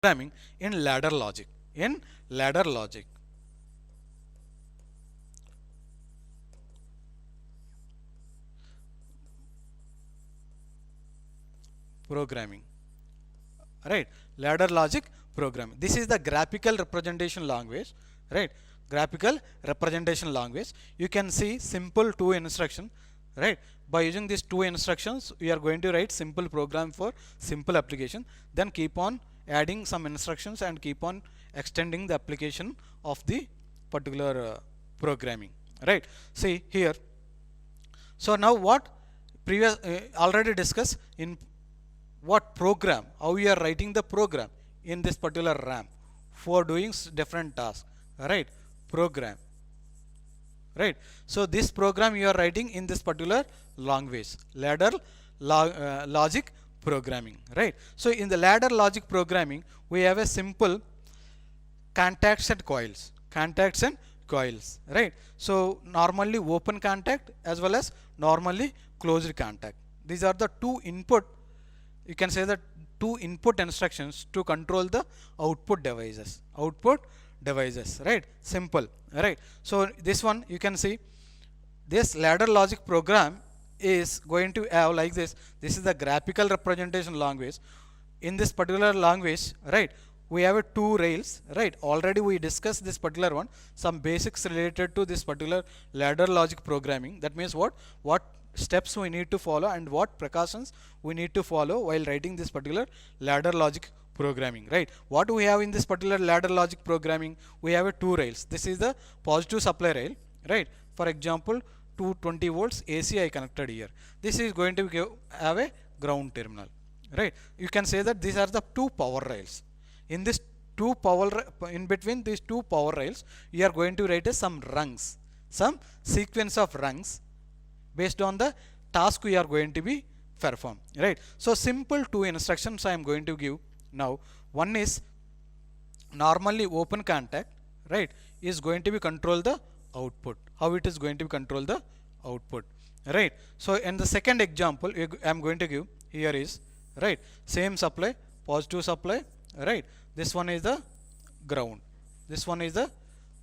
programming in ladder logic. In ladder logic. Programming. Right, ladder logic programming. This is the graphical representation language. Right, graphical representation language. You can see simple two instruction. Right, by using these two instructions we are going to write simple program for simple application, then keep on adding some instructions and keep on extending the application of the particular programming. Right, see here. So now what previous already discussed in what program, how we are writing the program in this particular RAM for doing different tasks. Right, program. Right, so this program you are writing in this particular language, ladder logic programming. Right, so in the ladder logic programming we have a simple contacts and coils, contacts and coils. Right, so normally open contact as well as normally closed contact. These are the two input, you can say that two input instructions to control the output devices. Right, simple. Right, so this one you can see this ladder logic program is going to have like this. This is the graphical representation language. In this particular language, right, we have a two rails. Right, already we discussed this particular one, some basics related to this particular ladder logic programming. That means what steps we need to follow and what precautions we need to follow while writing this particular ladder logic programming. Right, what we have in this particular ladder logic programming, we have a two rails. This is the positive supply rail. Right, for example 220 volts AC I connected here. This is going to have a ground terminal. Right, you can say that these are the two power rails. In this two power, in between these two power rails you are going to write some rungs, some sequence of rungs based on the task we are going to be perform. Right, so simple two instructions I am going to give now. One is normally open contact, right, is going to be control the output. How it is going to be control the output. Right, so in the second example I am going to give here is, right, same supply, positive supply. Right, this one is the ground, this one is the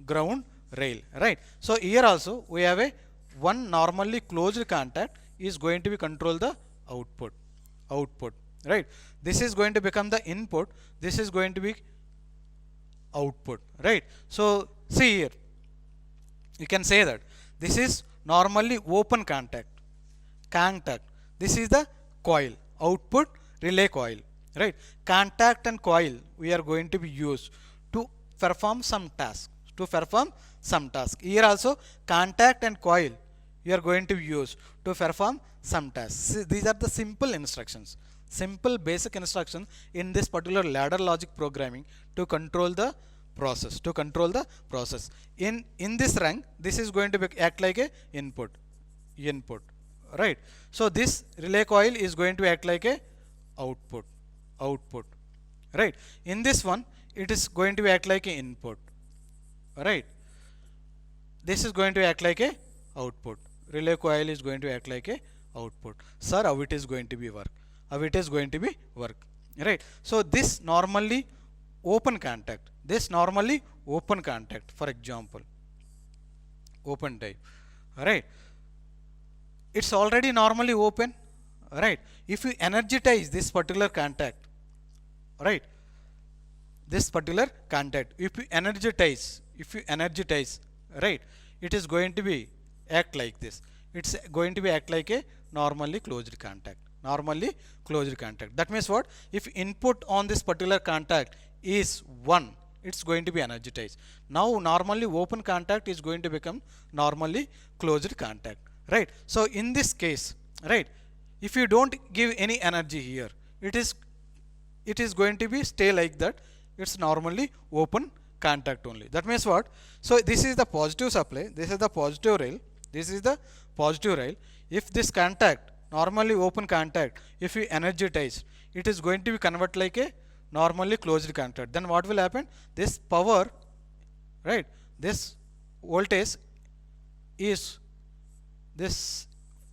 ground rail. Right, so here also we have a one normally closed contact is going to be control the output. Right, this is going to become the input, this is going to be output. Right, so see here, you can say that this is normally open contact. This is the coil, output relay coil. Right, contact and coil we are going to be used to perform some task. Here also contact and coil you are going to use to perform some tasks. These are the simple instructions, simple basic instructions in this particular ladder logic programming to control the process. In this rank, this is going to act like a input. Right, so this relay coil is going to act like a output. Right, in this one it is going to act like a input. Right, this is going to act like a output. Relay coil is going to act like a output. Sir, how it is going to be work? Right, so this normally open contact, for example open type. Right, it's already normally open. Right, if you energize this particular contact, right, this particular contact, if you energize, right, it is going to be act like this. It's going to be act like a normally closed contact. That means what? If input on this particular contact is 1, it's going to be energized. Now normally open contact is going to become normally closed contact. Right, so in this case, right, if you don't give any energy here, it is going to be stay like that. It's normally open contact only. That means what? So this is the positive supply, this is the positive rail, this is the positive rail. If this contact, normally open contact, if you energize, it is going to be convert like a normally closed contact. Then what will happen? This power, right, this voltage is this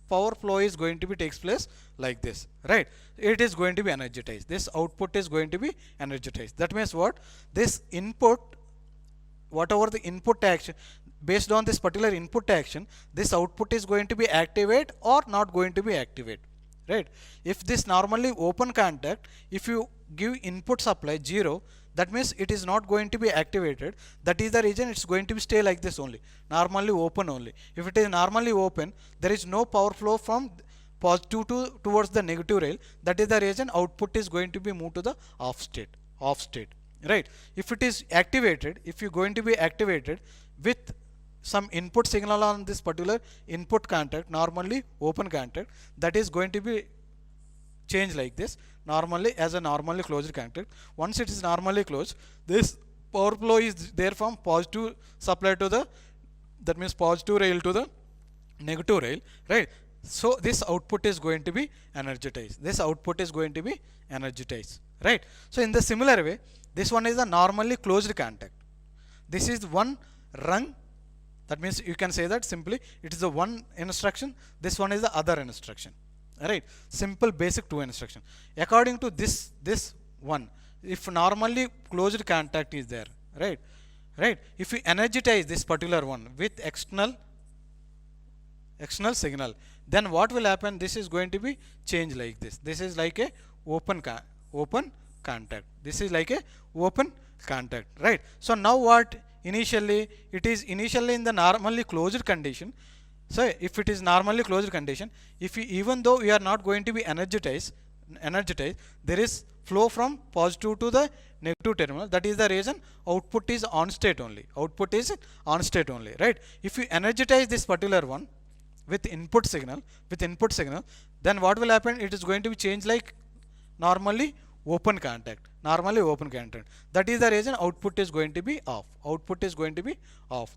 power flow is going to be takes place like this, right? It is going to be energized. This output is going to be energized. That means what? This input, whatever the input action, based on this particular input action, this output is going to be activate or not going to be activate, right? If this normally open contact, if you give input supply 0, that means it is not going to be activated. That is the reason it's going to be stay like this only, normally open only. If it is normally open, there is no power flow from positive towards the negative rail. That is the reason output is going to be moved to the off state, right? If it is activated, if you going to be activated with some input signal on this particular input contact, normally open contact, that is going to be changed like this, normally as a normally closed contact. Once it is normally closed, this power flow is there from positive supply to the, that means positive rail to the negative rail, right? So this output is going to be energized. This output is going to be energized, right? So in the similar way, this one is a normally closed contact. This is one rung. That means you can say that simply it is the one instruction. This one is the other instruction. Right? Simple basic two instruction. According to this one, if normally closed contact is there, right? Right? If you energize this particular one with external signal, then what will happen? This is going to be changed like this. This is like a open contact. This is like a open contact, right? So now what? Initially, it is initially in the normally closed condition. So if it is normally closed condition, if you, even though we are not going to be energized, there is flow from positive to the negative terminal. That is the reason output is on state only. Output is on state only, right? If you energize this particular one with input signal, then what will happen? It is going to be changed like normally open contact. That is the reason output is going to be off.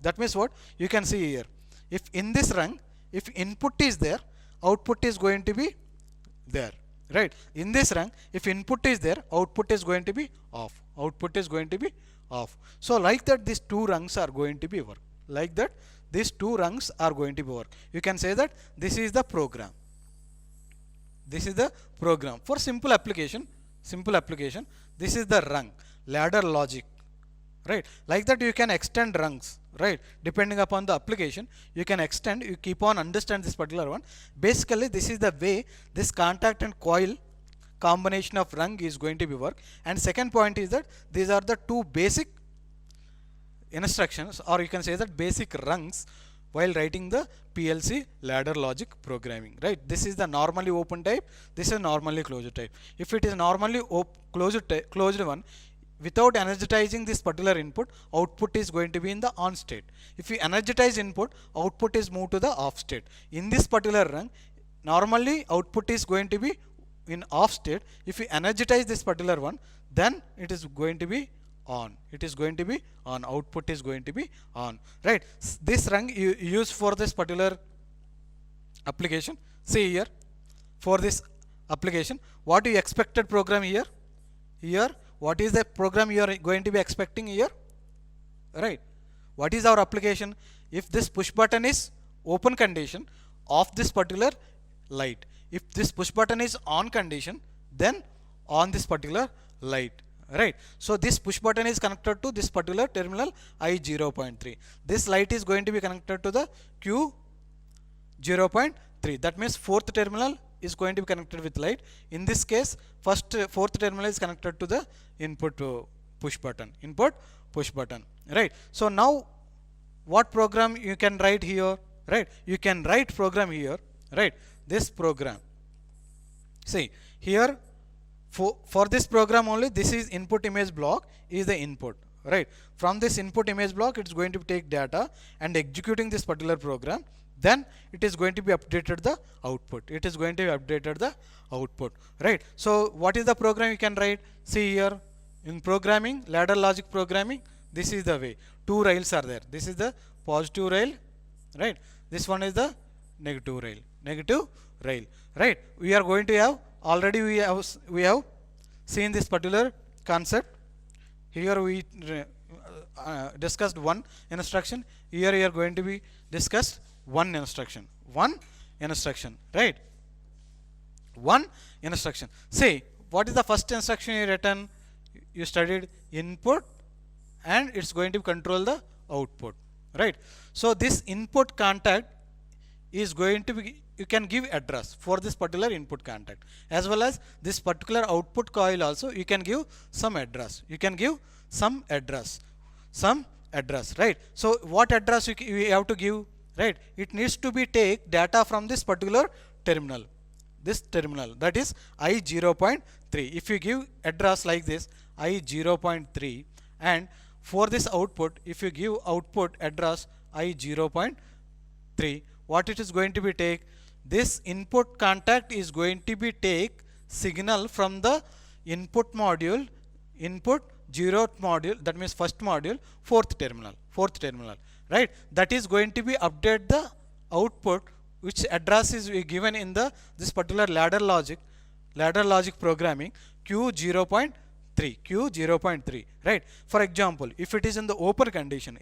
That means what? You can see here. If in this rung, if input is there, output is going to be there, right? In this rung, if input is there, output is going to be off. So like that, these two rungs are going to be work. You can say that this is the program. For simple application, this is the rung, ladder logic, right? Like that you can extend rungs, right? Depending upon the application, you can extend, you keep on understand this particular one. Basically, this is the way this contact and coil combination of rung is going to be work. And second point is that these are the two basic instructions, or you can say that basic rungs while writing the PLC ladder logic programming, right? This is the normally open type, this is normally closed type. If it is normally closed one, without energizing this particular input, output is going to be in the on state. If you energize input, output is moved to the off state. In this particular rung, normally output is going to be in off state. If you energize this particular one, then it is going to be on. Output is going to be on, right? This rung you use for this particular application. See here, for this application, what you expected program here? What is the program you are going to be expecting here, right? What is our application? If this push button is open condition, off this particular light. If this push button is on condition, then on this particular light, right? So this push button is connected to this particular terminal I0.3. This light is going to be connected to the Q0.3. That means fourth terminal is going to be connected with light. In this case, fourth terminal is connected to the input push button, right? So now what program you can write here, right? You can write program here, right? This program, see here, for this program only, this is input image block is the input, right? From this input image block, it's going to take data and executing this particular program. Then it is going to be updated the output. Right? So what is the program you can write? See here, in programming, ladder logic programming, this is the way. Two rails are there. This is the positive rail, right? This one is the negative rail, right? We are going to have, already we have seen this particular concept. Here we discussed one instruction. Here we are going to be discussed one instruction. One instruction, right? One instruction. See, what is the first instruction you written? You studied input, and it's going to control the output, right? So this input contact is going to be, you can give address for this particular input contact, as well as this particular output coil also you can give some address. You can give some address, right? So what address you have to give, right? It needs to be take data from this particular terminal, that is I0.3. If you give address like this I0.3, and for this output, if you give output address I0.3, what it is going to be take, this input contact is going to be take signal from the input 0th module, that means first module, fourth terminal, right? That is going to be update the output, which address is given in the this particular ladder logic programming Q0.3, right? For example, if it is in the open condition,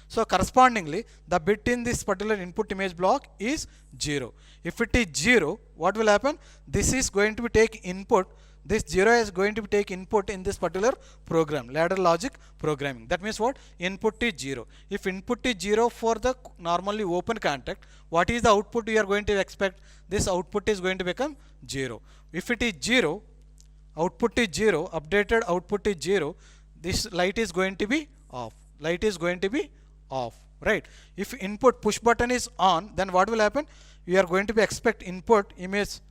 so correspondingly the bit in this particular input image block is 0. If it is 0, what will happen? This is going to be take input, this 0 is going to be take input in this particular program, ladder logic programming. That means what? Input is 0. If input is 0 for the normally open contact, what is the output you are going to expect? This output is going to become 0. If it is 0, output is 0, updated output is 0, this light is going to be off. Right? If input push button is on, then what will happen? You are going to be expect input image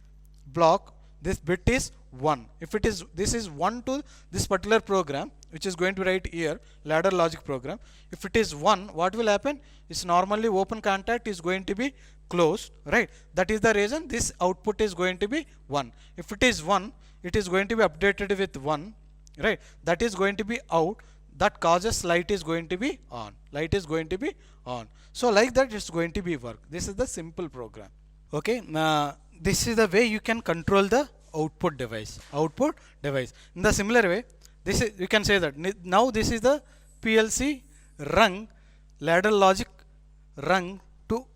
block, this bit is 1. If it is, this is 1 to this particular program, which is going to write here, ladder logic program. If it is 1, what will happen? It's normally open contact is going to be closed, right? That is the reason this output is going to be 1. If it is 1, it is going to be updated with 1, right? That is going to be out. That causes light is going to be on. So like that it's going to be work. This is the simple program. Okay. This is the way you can control the output device. In the similar way, this is, you can say that now this is the PLC rung, ladder logic rung to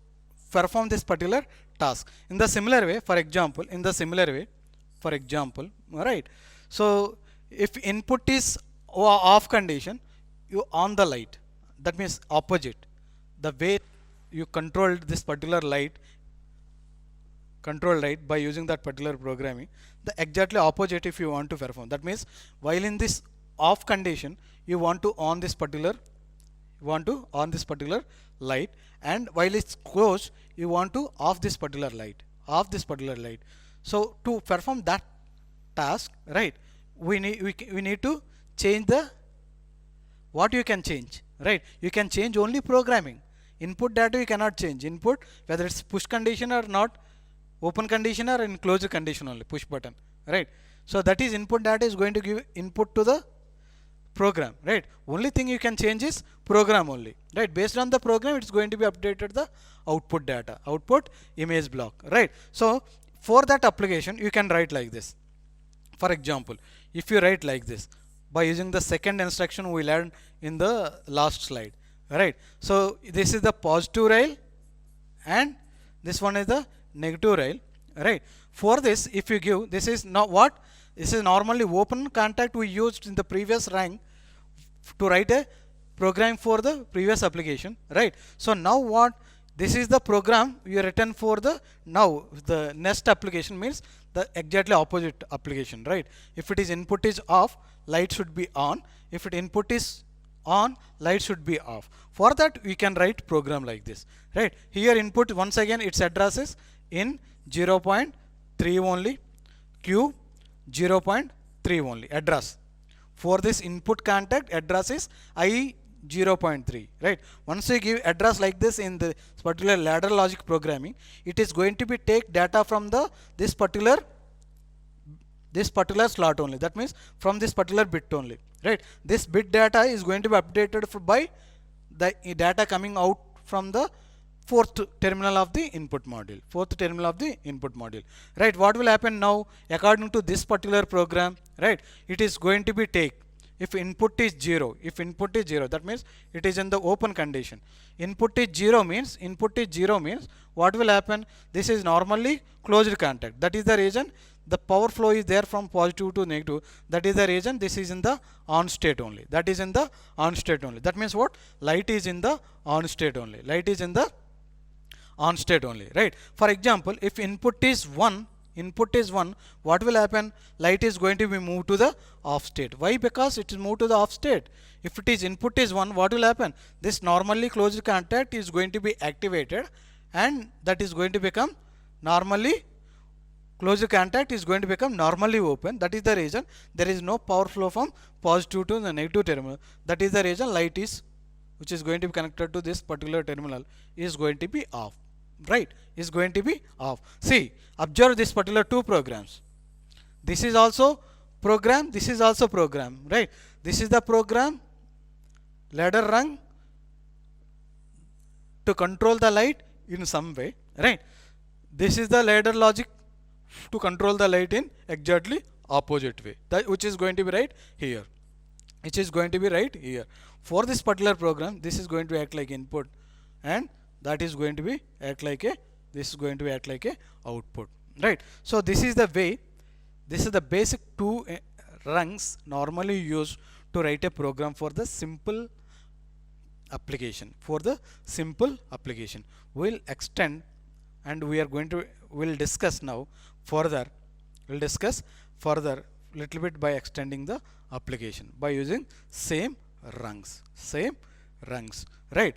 perform this particular task. In the similar way, for example, right? So if input is off condition, you on the light. That means opposite. The way you controlled this particular light, by using that particular programming, the exactly opposite if you want to perform. That means while in this off condition, you want to on this particular light, and while it's closed, you want to off this particular light. So to perform that task, right, we need to change the, what you can change, right? You can change only programming. Input data you cannot change. Input, whether it's push condition or not, open condition or in closed condition only, push button, right? So that is input data is going to give input to the program, right? Only thing you can change is program only, right? Based on the program, it's going to be updated the output data, output image block, right? So for that application, you can write like this. For example, if you write like this by using the second instruction we learned in the last slide, right? So this is the positive rail and this one is the negative rail, right? For this, if you give, this is not what, this is normally open contact we used in the previous rank to write a program for the previous application, right? So now what, this is the program you written for the, now the next application means the exactly opposite application, right? If it is input is off, light should be on. If it input is on, light should be off. For that we can write program like this, right? Here input, once again its address is in 0.3 only, Q 0.3 only address. For this input contact, address is I 0.3, right? Once you give address like this in the particular ladder logic programming, it is going to be take data from the this particular slot only. That means from this particular bit only, right? This bit data is going to be updated by the data coming out from the fourth terminal of the input module, right? What will happen now according to this particular program, right? It is going to be take if input is 0, that means it is in the open condition. Input is 0 means what will happen? This is normally closed contact. That is the reason the power flow is there from positive to negative. That is the reason this is in the on state only. That means what? Light is in the on state only. Right? For example, if input is 1, what will happen? Light is going to be moved to the off state. Why? Because it is moved to the off state. If it is input is 1, what will happen? This normally closed contact is going to be activated, and that is going to become normally closed contact is going to become normally open. That is the reason there is no power flow from positive to the negative terminal. That is the reason light is, which is going to be connected to this particular terminal, is going to be off. Right, is going to be off. See, observe this particular two programs. This is also program, this is also program. Right, this is the program ladder rung to control the light in some way. Right, this is the ladder logic to control the light in exactly opposite way, that which is going to be right here. For this particular program, this is going to act like input, and that is going to be act like a output. Right, so this is the way, this is the basic two rungs normally used to write a program for the simple application. We'll extend, and we'll discuss now further, little bit by extending the application by using same rungs. Right.